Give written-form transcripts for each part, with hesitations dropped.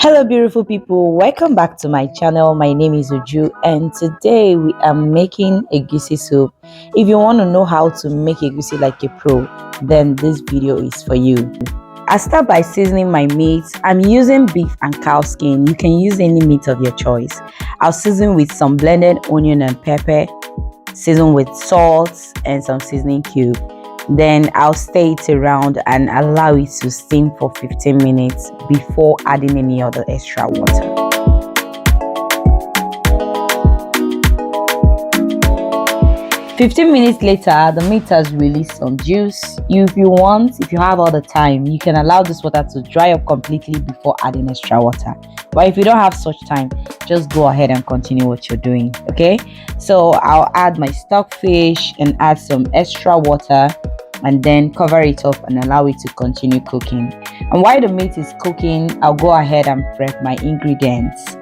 Hello beautiful people, welcome back to my channel. My name is Uju and today we are making egusi soup. If you want to know how to make egusi like a pro, then this video is for you. I start by seasoning my meat. I'm using beef and cow skin. You can use any meat of your choice. I'll season with some blended onion and pepper, season with salt and some seasoning cube. Then I'll stir it around and allow it to steam for 15 minutes before adding any other extra water. "15 minutes later, the meat has released some juice. If you have all the time, you can allow this water to dry up completely before adding extra water. But if you don't have such time, just go ahead and continue what you're doing, okay? So I'll add my stock fish and add some extra water and then cover it up and allow it to continue cooking. And while the meat is cooking, I'll go ahead and prep my ingredients.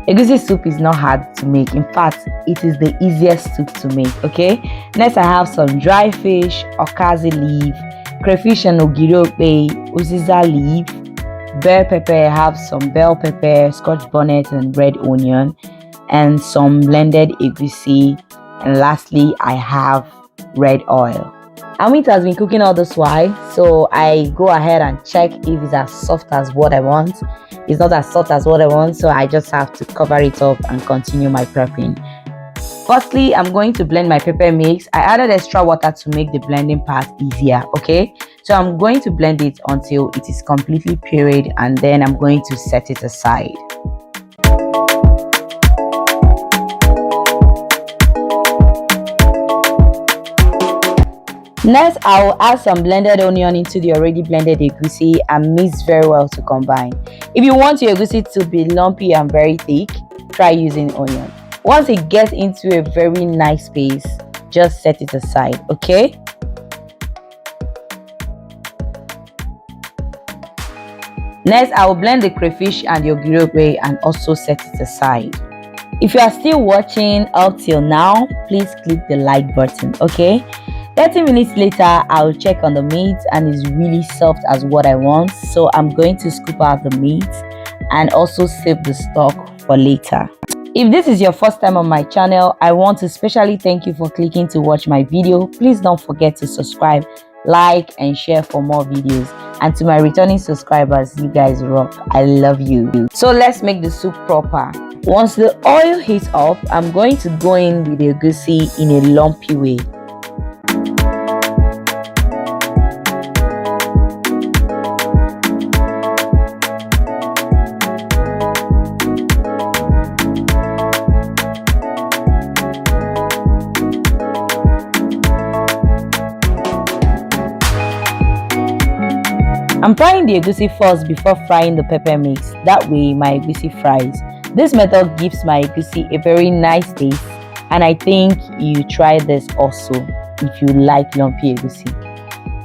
Egusi soup is not hard to make. In fact, it is the easiest soup to make, okay? Next, I have some dry fish, Okaza leaf, crayfish and Ogiri, Uziza leaf, bell pepper. I have some bell pepper, Scotch bonnet and red onion, and some blended egusi. And lastly, I have red oil. Our meat has been cooking all this while, so I go ahead and check if it's as soft as what I want. It's not as soft as what I want, so I just have to cover it up and continue my prepping. Firstly, I'm going to blend my pepper mix. I added extra water to make the blending part easier, okay? So I'm going to blend it until it is completely pureed and then I'm going to set it aside. Next, I will add some blended onion into the already blended egusi and mix very well to combine. If you want your egusi to be lumpy and very thick, try using onion. Once it gets into a very nice paste, just set it aside, okay? Next, I will blend the crayfish and the ogiri and also set it aside. If you are still watching up till now, please click the like button, okay? 30 minutes later, I'll check on the meat and it's really soft as what I want. So I'm going to scoop out the meat and also save the stock for later. If this is your first time on my channel, I want to specially thank you for clicking to watch my video. Please don't forget to subscribe, like and share for more videos. And to my returning subscribers, you guys rock. I love you. So let's make the soup proper. Once the oil heats up, I'm going to go in with the egusi in a lumpy way. I'm frying the egusi first before frying the pepper mix. That way my egusi fries. This method gives my egusi a very nice taste and I think you try this also if you like lumpy egusi.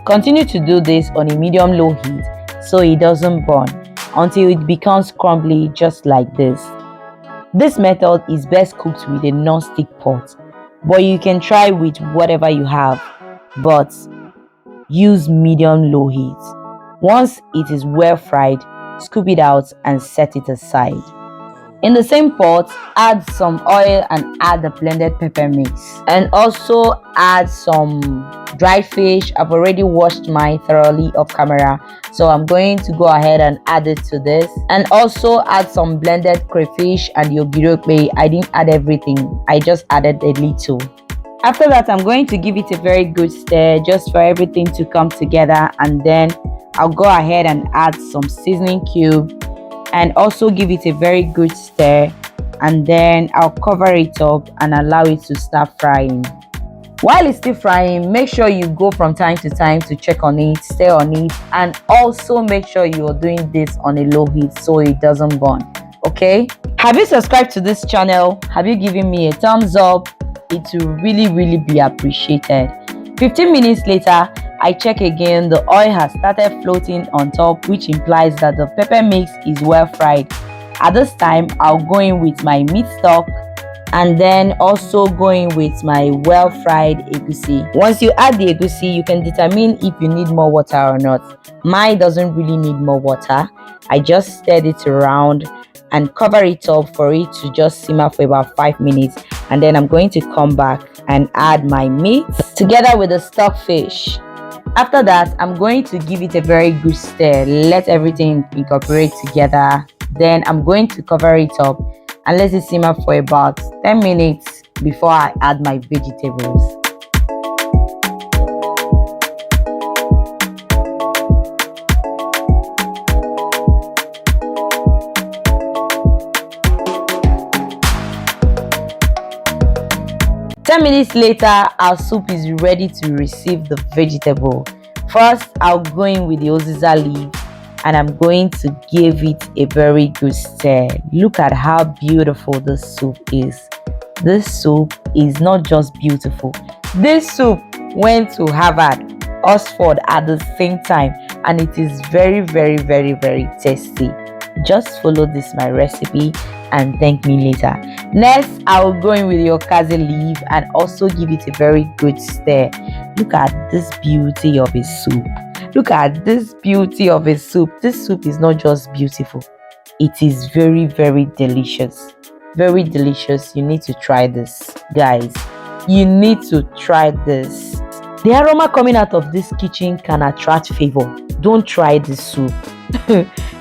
Continue to do this on a medium-low heat so it doesn't burn until it becomes crumbly just like this. This method is best cooked with a non-stick pot, but you can try with whatever you have, but use medium-low heat. Once it is well fried, scoop it out and set it aside. In the same pot, add some oil and add the blended pepper mix. And also add some dried fish. I've already washed mine thoroughly off camera, so I'm going to go ahead and add it to this. And also add some blended crayfish and ogiri. I didn't add everything, I just added a little. After that, I'm going to give it a very good stir just for everything to come together, and then I'll go ahead and add some seasoning cube and also give it a very good stir, and then I'll cover it up and allow it to start frying. While it's still frying, make sure you go from time to time to check on it, stay on it, and also make sure you are doing this on a low heat so it doesn't burn, okay? Have you subscribed to this channel? Have you given me a thumbs up? It will really be appreciated. 15 minutes later, I check again. The oil has started floating on top, which implies that the pepper mix is well fried. At this time, I'll go in with my meat stock and then also going with my well fried egusi. Once you add the egusi, you can determine if you need more water or not. Mine doesn't really need more water. I just stirred it around and cover it up for it to just simmer for about 5 minutes, and then I'm going to come back and add my meat together with the stockfish. After that, I'm going to give it a very good stir, let everything incorporate together. Then I'm going to cover it up and let it simmer for about 10 minutes before I add my vegetables. Ten minutes later, our soup is ready to receive the vegetable. First, I'll go in with the Uziza leaf and I'm going to give it a very good stir. Look at how beautiful this soup is. This soup is not just beautiful. This soup went to Harvard, Oxford at the same time, and it is very, very, very, very tasty. Just follow this my recipe and thank me later. Next, I will go in with the Okaza leaf and also give it a very good stir. Look at this beauty of a soup. Look at this beauty of a soup. This soup is not just beautiful, it is very, very delicious. Very delicious. You need to try this, guys. You need to try this. The aroma coming out of this kitchen can attract favor. Don't try this soup.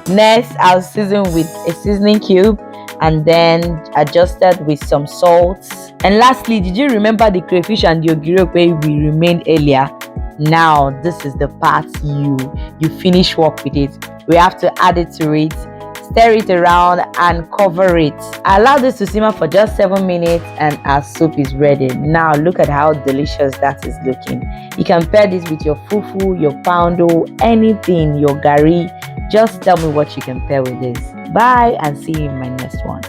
Next, I'll season with a seasoning cube and then adjusted with some salt. And lastly, did you remember the crayfish and the ogiri where we remained earlier? Now this is the part you finish work with it. We have to add it to it, stir it around and cover it. Allow this to simmer for just 7 minutes and our soup is ready. Now look at how delicious that is looking. You can pair this with your fufu, your poundo, anything, your gari. Just tell me what you can pair with this. Bye and see you in my next one.